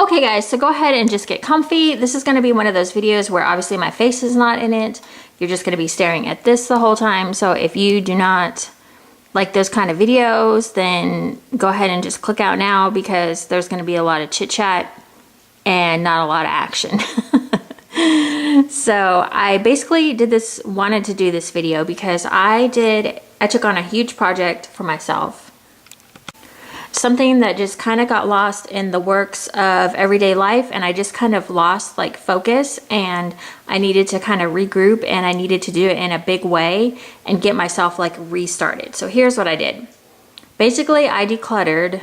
Okay guys, so go ahead and just get comfy. This is going to be one of those videos where obviously my face is not in it. You're just going to be staring at this the whole time. So if you do not like those kind of videos, then go ahead and just click out now, because there's going to be a lot of chit chat and not a lot of action. So I basically wanted to do this video because I took on a huge project for myself. Something that just kind of got lost in the works of everyday life, and I just kind of lost like focus, and I needed to kind of regroup, and I needed to do it in a big way and get myself like restarted. So here's what I did. Basically, I decluttered,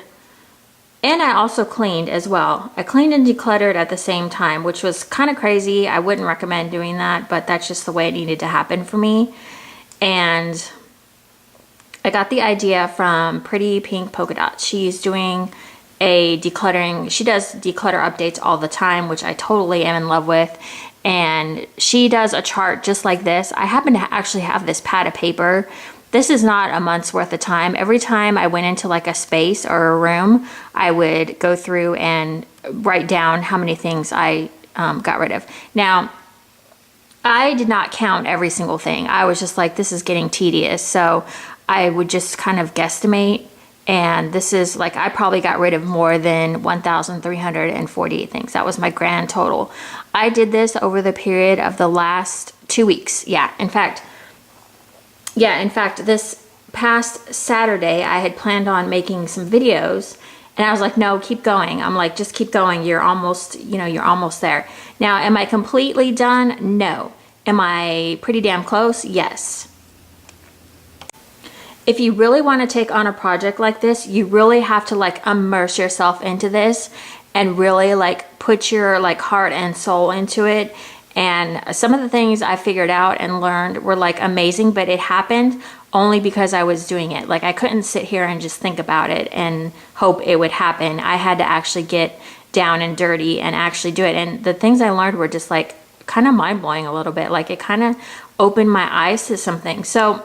and I also cleaned as well. I cleaned and decluttered at the same time, which was kind of crazy. I wouldn't recommend doing that, but that's just the way it needed to happen for me. And I got the idea from Pretty Pink Polka Dots. She's doing a decluttering. She does declutter updates all the time, which I totally am in love with. And she does a chart just like this. I happen to actually have this pad of paper. This is not a month's worth of time. Every time I went into like a space or a room, I would go through and write down how many things I got rid of. Now, I did not count every single thing. I was just like, this is getting tedious. So I would just kind of guesstimate. And this is like, I probably got rid of more than 1,348 things. That was my grand total. I did this over the period of the last 2 weeks. In fact, this past Saturday, I had planned on making some videos, and I was like, no, keep going. I'm like, just keep going. You're almost, you're almost there. Now, am I completely done? No. Am I pretty damn close? Yes. If you really want to take on a project like this, you really have to like immerse yourself into this and really like put your like heart and soul into it. And some of the things I figured out and learned were like amazing, but it happened only because I was doing it. Like I couldn't sit here and just think about it and hope it would happen. I had to actually get down and dirty and actually do it. And the things I learned were just like kind of mind-blowing a little bit. Like it kind of opened my eyes to something. So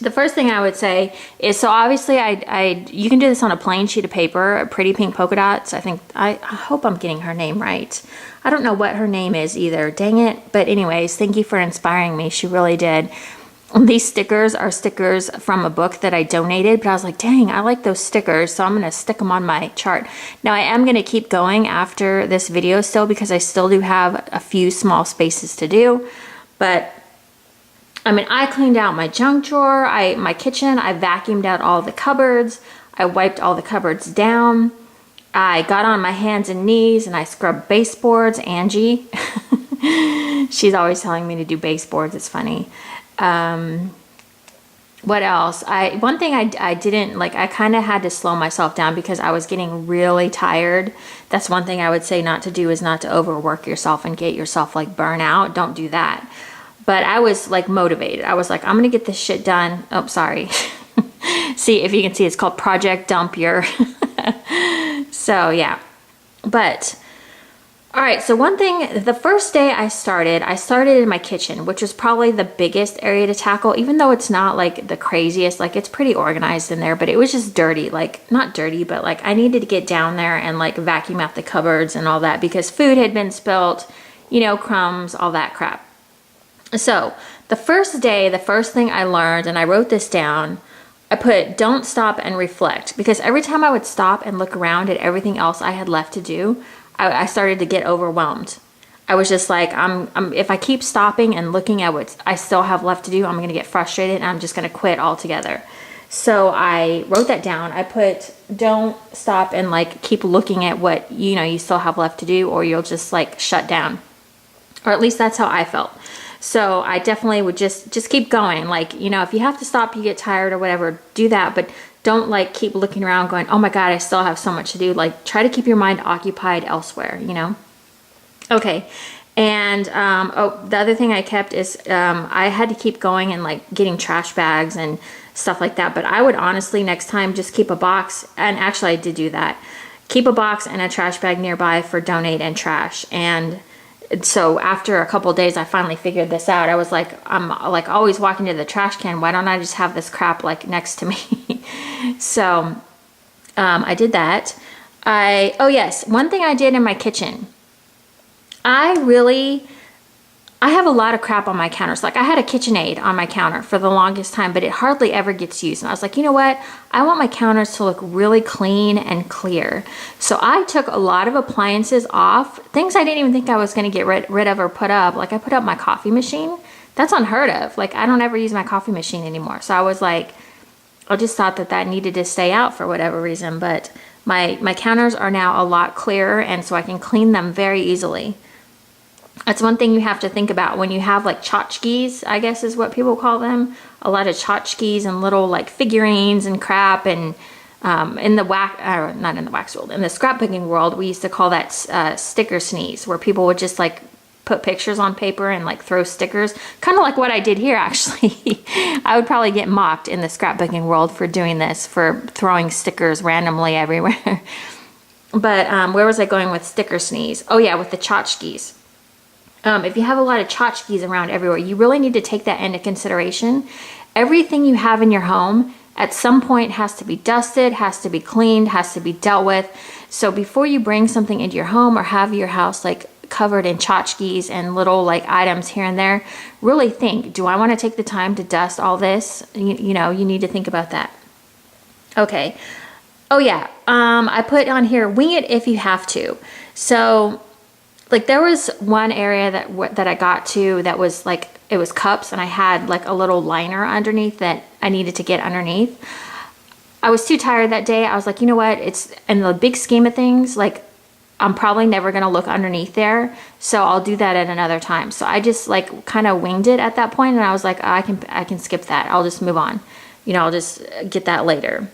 the first thing I would say is, so obviously you can do this on a plain sheet of paper, Pretty Pink Polka Dots. I hope I'm getting her name right. I don't know what her name is either, dang it. But anyways, thank you for inspiring me. She really did. These stickers are stickers from a book that I donated, but I was like, dang, I like those stickers, so I'm going to stick them on my chart. Now, I am going to keep going after this video still, because I still do have a few small spaces to do. But I mean, I cleaned out my junk drawer, my kitchen, I vacuumed out all the cupboards, I wiped all the cupboards down, I got on my hands and knees and I scrubbed baseboards. Angie, she's always telling me to do baseboards, it's funny. What else? One thing I didn't, like, I kind of had to slow myself down because I was getting really tired. That's one thing I would say not to do, is not to overwork yourself and get yourself like burn out. Don't do that. But I was like motivated. I was like, I'm gonna get this shit done. Oh, sorry. See, if you can see, it's called Project Dump Your. So yeah, but all right. So one thing, the first day I started in my kitchen, which was probably the biggest area to tackle, even though it's not like the craziest, like it's pretty organized in there, but it was just dirty, like not dirty, but like I needed to get down there and like vacuum out the cupboards and all that, because food had been spilt, crumbs, all that crap. So the first day, the first thing I learned, and I wrote this down, I put, don't stop and reflect, because every time I would stop and look around at everything else I had left to do, I started to get overwhelmed. I was just like, if I keep stopping and looking at what I still have left to do, I'm going to get frustrated and I'm just going to quit altogether. So I wrote that down. I put, don't stop and like keep looking at what, you still have left to do, or you'll just like shut down. Or at least that's how I felt. So I definitely would just keep going. Like, if you have to stop, you get tired or whatever, do that. But don't like keep looking around going, oh my God, I still have so much to do. Like, try to keep your mind occupied elsewhere, Okay. And, the other thing I kept is, I had to keep going and like getting trash bags and stuff like that. But I would honestly next time just keep a box. And actually I did do that. Keep a box and a trash bag nearby for donate and trash. And so after a couple of days, I finally figured this out. I was like, I'm like always walking to the trash can. Why don't I just have this crap like next to me? So I did that. Oh yes, one thing I did in my kitchen. I have a lot of crap on my counters. Like I had a KitchenAid on my counter for the longest time, but it hardly ever gets used. And I was like, you know what? I want my counters to look really clean and clear. So I took a lot of appliances off, things I didn't even think I was going to get rid of or put up. Like I put up my coffee machine. That's unheard of. Like I don't ever use my coffee machine anymore. So I was like, I just thought that that needed to stay out for whatever reason. But my counters are now a lot clearer, and so I can clean them very easily. That's one thing you have to think about when you have like tchotchkes, I guess is what people call them. A lot of tchotchkes and little like figurines and crap. And in the not in the wax world, in the scrapbooking world, we used to call that sticker sneeze, where people would just like put pictures on paper and like throw stickers. Kind of like what I did here, actually. I would probably get mocked in the scrapbooking world for doing this, for throwing stickers randomly everywhere. But where was I going with sticker sneeze? Oh yeah, with the tchotchkes. If you have a lot of tchotchkes around everywhere, you really need to take that into consideration. Everything you have in your home at some point has to be dusted, has to be cleaned, has to be dealt with. So before you bring something into your home or have your house like covered in tchotchkes and little like items here and there, really think, do I want to take the time to dust all this? You know, you need to think about that. Okay. Oh yeah. I put on here, wing it if you have to. So like there was one area that I got to that was like, it was cups, and I had like a little liner underneath that I needed to get underneath. I was too tired that day. I was like, you know what? It's in the big scheme of things, like I'm probably never going to look underneath there. So I'll do that at another time. So I just like kind of winged it at that point, and I was like, oh, I can skip that. I'll just move on. You know, I'll just get that later.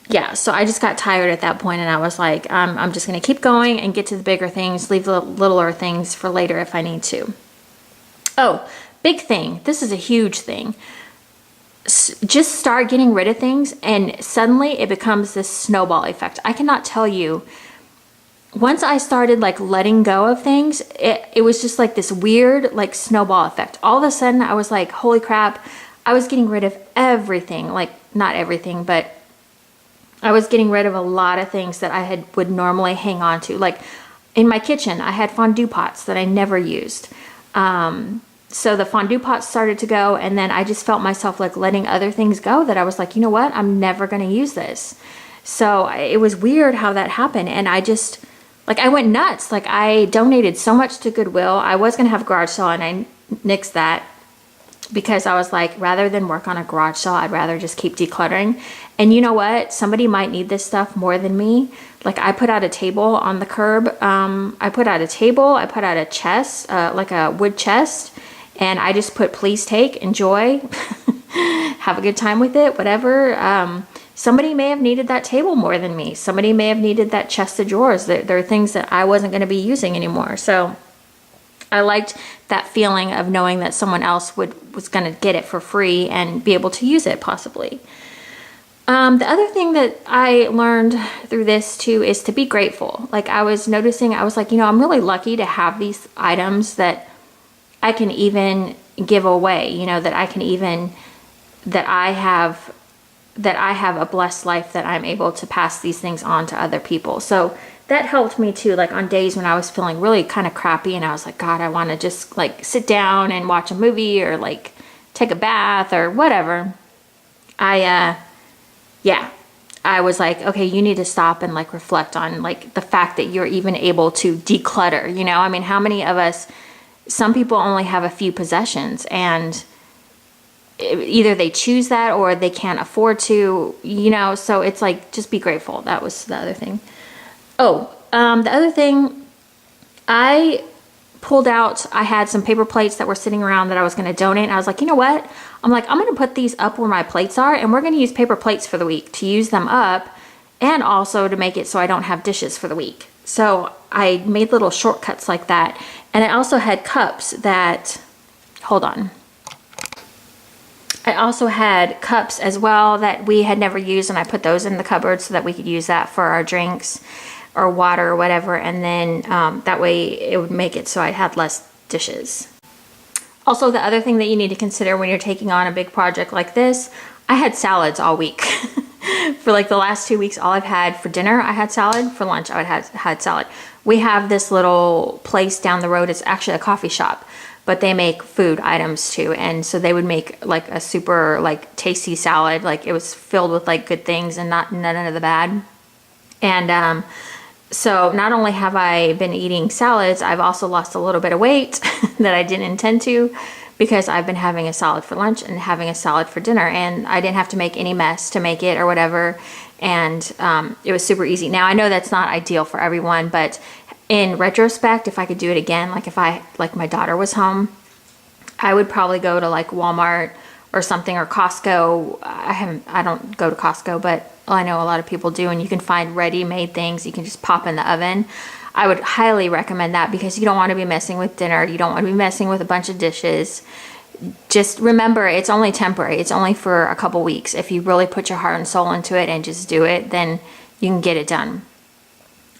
Yeah, so I just got tired at that point, and I was like, I'm just going to keep going and get to the bigger things, leave the littler things for later if I need to. Oh, big thing. This is a huge thing. Just start getting rid of things, and suddenly it becomes this snowball effect. I cannot tell you. Once I started like letting go of things, it was just like this weird like snowball effect. All of a sudden I was like, holy crap, I was getting rid of everything. Like not everything, but I was getting rid of a lot of things that I would normally hang on to. Like in my kitchen, I had fondue pots that I never used. So the fondue pots started to go, and then I just felt myself like letting other things go that I was like, you know what? I'm never going to use this. So it was weird how that happened. And I just, like, I went nuts. Like I donated so much to Goodwill. I was going to have a garage sale, and I nixed that, because I was like, rather than work on a garage sale, I'd rather just keep decluttering. And you know what? Somebody might need this stuff more than me. Like I put out a table on the curb. I put out a table. I put out a chest, like a wood chest. And I just put, please take, enjoy, have a good time with it, whatever. Somebody may have needed that table more than me. Somebody may have needed that chest of drawers. There are things that I wasn't going to be using anymore. So I liked that feeling of knowing that someone else was going to get it for free and be able to use it possibly. The other thing that I learned through this too is to be grateful. Like I was noticing, I was like, you know, I'm really lucky to have these items that I can even give away, you know, that I have a blessed life, that I'm able to pass these things on to other people. So that helped me too, like on days when I was feeling really kind of crappy and I was like, God, I want to just like sit down and watch a movie or like take a bath or whatever. I was like, okay, you need to stop and like reflect on like the fact that you're even able to declutter, you know? I mean, how many of us, some people only have a few possessions, and either they choose that or they can't afford to, you know? So it's like, just be grateful. That was the other thing. Oh, the other thing, I pulled out, I had some paper plates that were sitting around that I was going to donate. And I was like, you know what? I'm like, I'm going to put these up where my plates are, and we're going to use paper plates for the week to use them up, and also to make it so I don't have dishes for the week. So I made little shortcuts like that. And I also had cups that, hold on. I also had cups as well that we had never used, and I put those in the cupboard so that we could use that for our drinks or water or whatever. And then that way it would make it so I had less dishes. Also, the other thing that you need to consider when you're taking on a big project like this, I had salads all week. For like the last 2 weeks, all I've had for dinner, I had salad. For lunch, I had salad. We have this little place down the road. It's actually a coffee shop, but they make food items too. And so they would make like a super like tasty salad. Like it was filled with like good things and none of the bad. And so not only have I been eating salads, I've also lost a little bit of weight that I didn't intend to, because I've been having a salad for lunch and having a salad for dinner, and I didn't have to make any mess to make it or whatever. And it was super easy. Now I know that's not ideal for everyone, but in retrospect, if I could do it again, like my daughter was home, I would probably go to like Walmart or something, or Costco. I don't go to Costco, but I know a lot of people do, and you can find ready-made things you can just pop in the oven. I would highly recommend that, because you don't want to be messing with dinner. You don't want to be messing with a bunch of dishes. Just remember, it's only temporary. It's only for a couple weeks. If you really put your heart and soul into it and just do it, then you can get it done.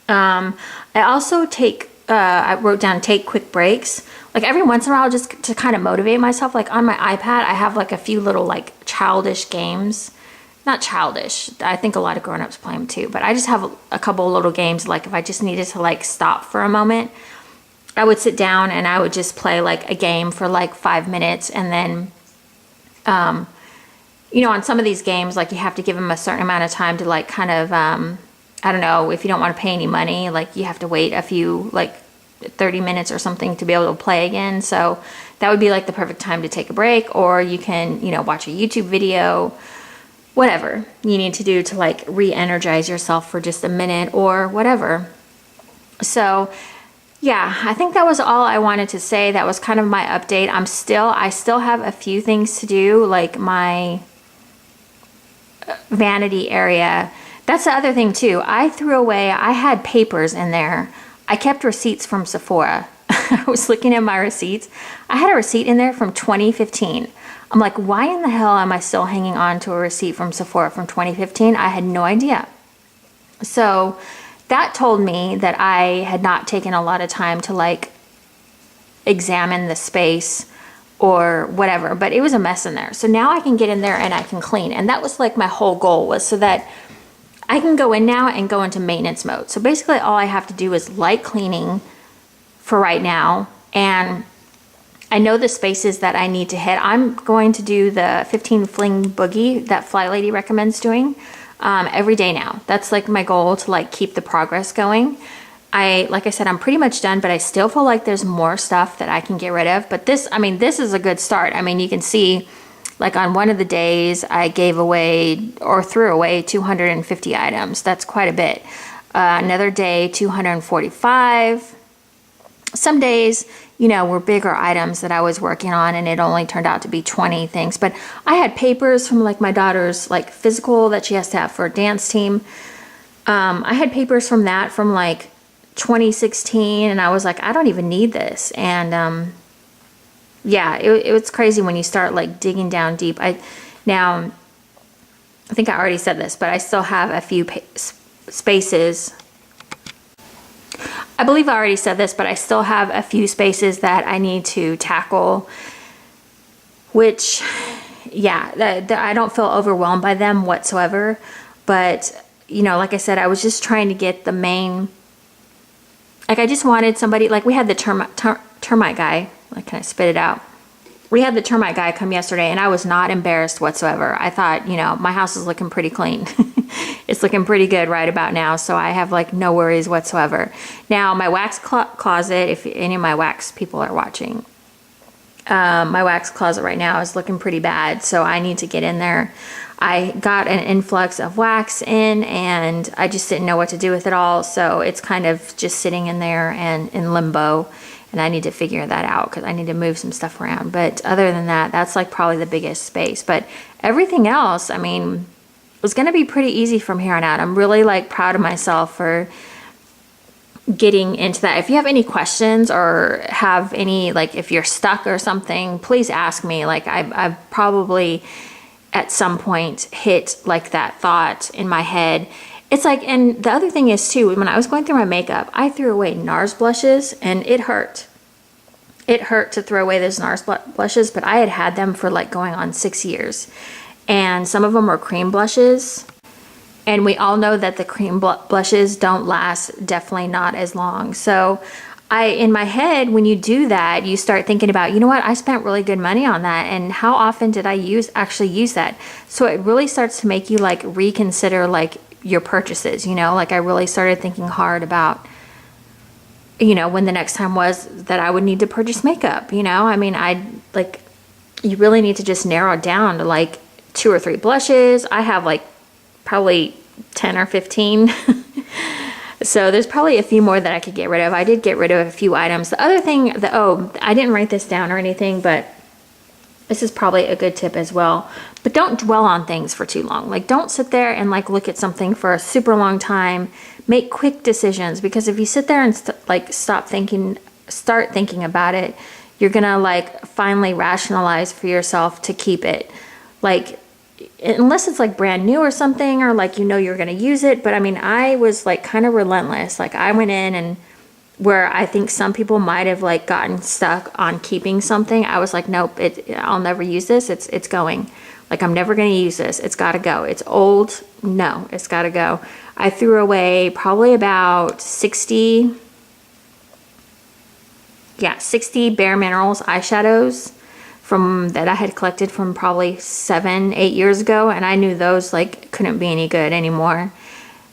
I also I wrote down take quick breaks. Like every once in a while, just to kind of motivate myself. Like on my iPad, I have like a few little like childish games. Not childish. I think a lot of grown-ups play them too, but I just have a couple little games. Like if I just needed to like stop for a moment, I would sit down and I would just play like a game for like 5 minutes. And then, on some of these games, like you have to give them a certain amount of time to like kind of, I don't know, if you don't want to pay any money, like you have to wait a few, like 30 minutes or something to be able to play again. So that would be like the perfect time to take a break, or you can, watch a YouTube video, whatever you need to do to like re-energize yourself for just a minute or whatever. So yeah, I think that was all I wanted to say. That was kind of my update. I still have a few things to do, like my vanity area. That's the other thing too. I had papers in there. I kept receipts from Sephora. I was looking at my receipts. I had a receipt in there from 2015. I'm like, why in the hell am I still hanging on to a receipt from Sephora from 2015? I had no idea. So that told me that I had not taken a lot of time to like examine the space or whatever, but it was a mess in there. So now I can get in there and I can clean. And that was like my whole goal, was so that I can go in now and go into maintenance mode. So basically all I have to do is light cleaning for right now. And I know the spaces that I need to hit. I'm going to do the 15 fling boogie that Fly Lady recommends doing every day now. That's like my goal, to like keep the progress going. Like I said, I'm pretty much done, but I still feel like there's more stuff that I can get rid of. But this is a good start. I mean, you can see like on one of the days I gave away or threw away 250 items. That's quite a bit. Another day, 245. Some days, were bigger items that I was working on, and it only turned out to be 20 things. But I had papers from like my daughter's like physical that she has to have for a dance team. I had papers from that from like 2016, and I was like, I don't even need this. And yeah, it was crazy when you start like digging down deep. I think I already said this, but I still have a few spaces. I believe I already said this, but I still have a few spaces that I need to tackle, which, yeah, I don't feel overwhelmed by them whatsoever. But, like I said, I was just trying to get the main, like I just wanted somebody, like we had the termite guy, like, can I spit it out? We had the termite guy come yesterday, and I was not embarrassed whatsoever. I thought, my house is looking pretty clean. It's looking pretty good right about now, so I have like no worries whatsoever. Now, my wax closet, if any of my wax people are watching, my wax closet right now is looking pretty bad, so I need to get in there. I got an influx of wax in, and I just didn't know what to do with it all, so it's kind of just sitting in there and in limbo. And I need to figure that out, because I need to move some stuff around. But other than that, that's like probably the biggest space. But everything else, was going to be pretty easy from here on out. I'm really like proud of myself for getting into that. If you have any questions or have any, like if you're stuck or something, please ask me. Like I've probably at some point hit like that thought in my head. It's like, and the other thing is too, when I was going through my makeup, I threw away NARS blushes, and it hurt. It hurt to throw away those NARS blushes, but I had them for like going on 6 years. And some of them were cream blushes. And we all know that the cream blushes don't last, definitely not as long. So in my head, when you do that, you start thinking about, you know what, I spent really good money on that. And how often did I actually use that? So it really starts to make you like reconsider like your purchases, you know, like I really started thinking hard about, you know, when the next time was that I would need to purchase makeup, you know, I mean, you really need to just narrow it down to like 2 or 3 blushes. I have like probably 10 or 15. So there's probably a few more that I could get rid of. I did get rid of a few items. The other thing I didn't write this down or anything, but this is probably a good tip as well. But don't dwell on things for too long. Like don't sit there and like look at something for a super long time. Make quick decisions, because if you sit there and start thinking about it, you're gonna like finally rationalize for yourself to keep it. Like unless it's like brand new or something, or like you know you're gonna use it. But I mean, I was like kind of relentless. Like I went in, and where I think some people might have like gotten stuck on keeping something, I was like, nope, I'll never use this. It's going. Like I'm never gonna use this. It's gotta go. It's old. No, it's gotta go. I threw away probably about 60 Bare Minerals eyeshadows from that I had collected from probably 7-8 years ago, and I knew those like couldn't be any good anymore.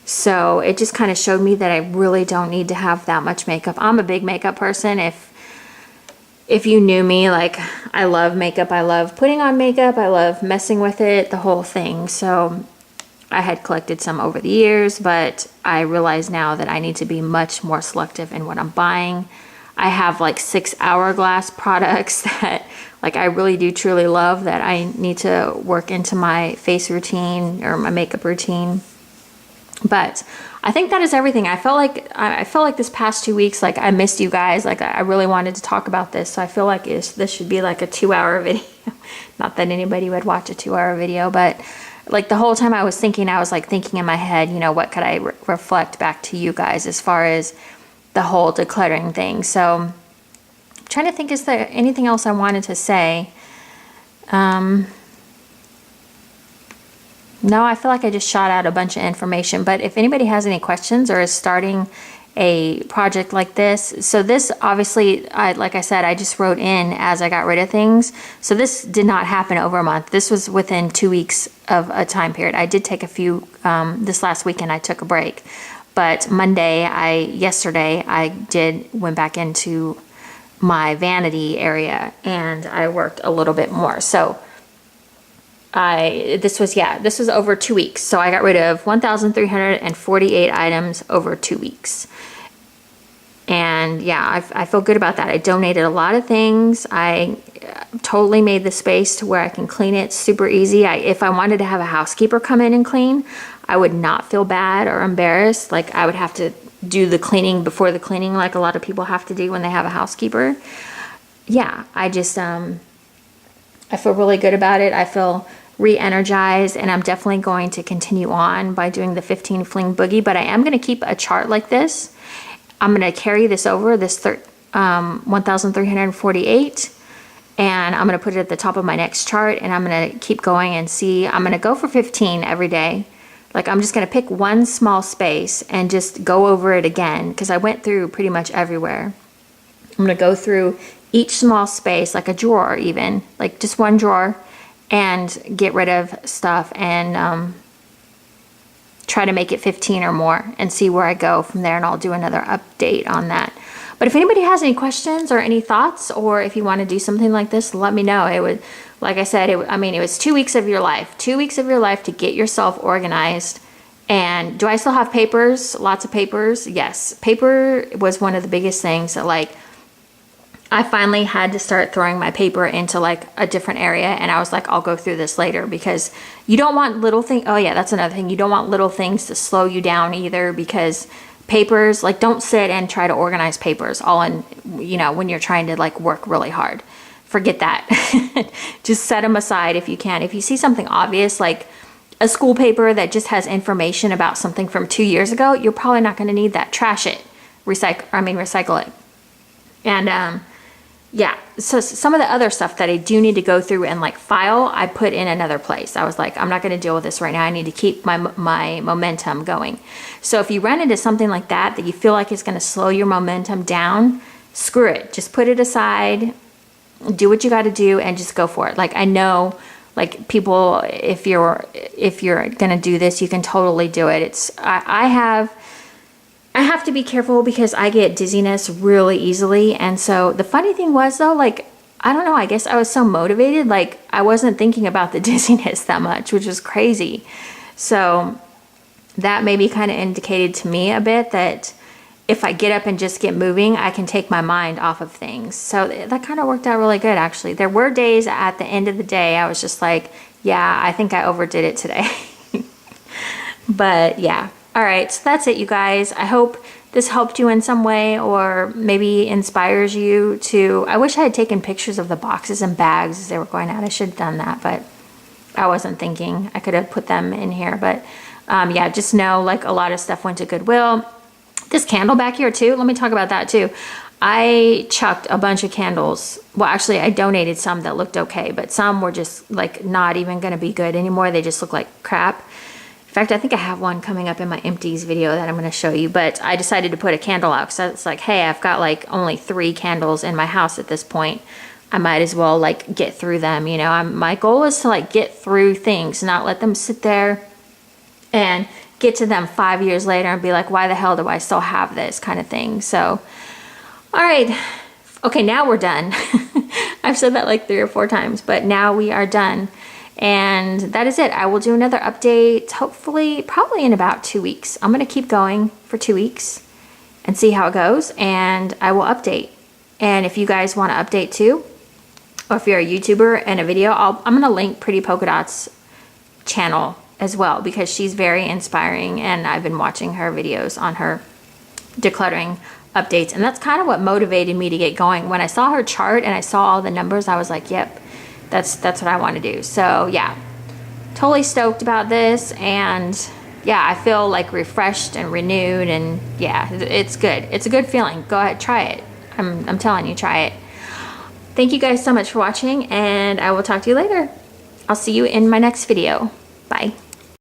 So it just kind of showed me that I really don't need to have that much makeup. I'm a big makeup person. If you knew me, like I love makeup, I love putting on makeup, I love messing with it, the whole thing. So I had collected some over the years, but I realize now that I need to be much more selective in what I'm buying. I have like 6 Hourglass products that like I really do truly love that I need to work into my face routine or my makeup routine. But I think that is everything. I felt like this past 2 weeks, like I missed you guys. Like I really wanted to talk about this. So I feel like this should be like a 2-hour video. Not that anybody would watch a 2-hour video, but like the whole time I was thinking in my head, you know, what could I reflect back to you guys as far as the whole decluttering thing. So I'm trying to think, is there anything else I wanted to say? No, I feel like I just shot out a bunch of information, but if anybody has any questions or is starting a project like this, so this obviously, like I said, I just wrote in as I got rid of things. So this did not happen over a month. This was within 2 weeks of a time period. I did take a few, this last weekend I took a break, but yesterday I went back into my vanity area and I worked a little bit more. So this was over 2 weeks. So I got rid of 1,348 items over 2 weeks. And yeah, I feel good about that. I donated a lot of things. I totally made the space to where I can clean it super easy. If I wanted to have a housekeeper come in and clean, I would not feel bad or embarrassed. Like I would have to do the cleaning before the cleaning, like a lot of people have to do when they have a housekeeper. Yeah, I feel really good about it. I feel re-energized, and I'm definitely going to continue on by doing the 15 fling boogie, but I am going to keep a chart like this. I'm going to carry this over, this 1,348, and I'm going to put it at the top of my next chart, and I'm going to keep going and see. I'm going to go for 15 every day. Like I'm just going to pick one small space and just go over it again, because I went through pretty much everywhere. I'm going to go through each small space, like a drawer even, like just one drawer, and get rid of stuff and try to make it 15 or more and see where I go from there, and I'll do another update on that. But if anybody has any questions or any thoughts, or if you want to do something like this, let me know. It would, like I said, it was 2 weeks of your life. 2 weeks of your life to get yourself organized. And do I still have papers? Lots of papers? Yes. Paper was one of the biggest things that like I finally had to start throwing my paper into like a different area, and I was like, I'll go through this later, because you don't want little things. Oh yeah, that's another thing. You don't want little things to slow you down either, because papers, like don't sit and try to organize papers all in, you know, when you're trying to like work really hard. Forget that. Just set them aside if you can. If you see something obvious, like a school paper that just has information about something from 2 years ago, you're probably not going to need that. Trash it. Recycle it. And yeah, so some of the other stuff that I do need to go through and like file, I put in another place. I was like, I'm not going to deal with this right now. I need to keep my momentum going. So if you run into something like that you feel like it's going to slow your momentum down, screw it. Just put it aside, do what you got to do, and just go for it. Like, I know, like, people, if you're going to do this, you can totally do it. I have to be careful because I get dizziness really easily. And so the funny thing was though, like, I don't know, I guess I was so motivated, like I wasn't thinking about the dizziness that much, which was crazy. So that maybe kind of indicated to me a bit that if I get up and just get moving, I can take my mind off of things. So that kind of worked out really good, actually. There were days at the end of the day, I was just like, yeah, I think I overdid it today. But yeah. All right, so that's it, you guys. I hope this helped you in some way, or maybe inspires you to... I wish I had taken pictures of the boxes and bags as they were going out. I should have done that, but I wasn't thinking. I could have put them in here, but yeah, just know, like, a lot of stuff went to Goodwill. This candle back here too, let me talk about that too. I chucked a bunch of candles. Well, actually, I donated some that looked okay, but some were just like not even going to be good anymore. They just look like crap. In fact, I think I have one coming up in my empties video that I'm going to show you, but I decided to put a candle out because it's like, hey, I've got like only 3 candles in my house at this point. I might as well like get through them, you know. My goal is to like get through things, not let them sit there and get to them 5 years later and be like, why the hell do I still have this kind of thing? So, all right. Okay, now we're done. I've said that like 3 or 4 times, but now we are done. And that is it. I will do another update, hopefully, probably in about 2 weeks. I'm going to keep going for 2 weeks and see how it goes, and I will update. And if you guys want to update too, or if you're a YouTuber and a video, I'm going to link Pretty Polka Dots channel as well, because she's very inspiring, and I've been watching her videos on her decluttering updates, and that's kind of what motivated me to get going. When I saw her chart and I saw all the numbers, I was like, yep, that's what I want to do. So yeah, totally stoked about this, and yeah, I feel like refreshed and renewed, and yeah, it's good. It's a good feeling. Go ahead, try it. I'm telling you, try it. Thank you guys so much for watching, and I will talk to you later. I'll see you in my next video. Bye.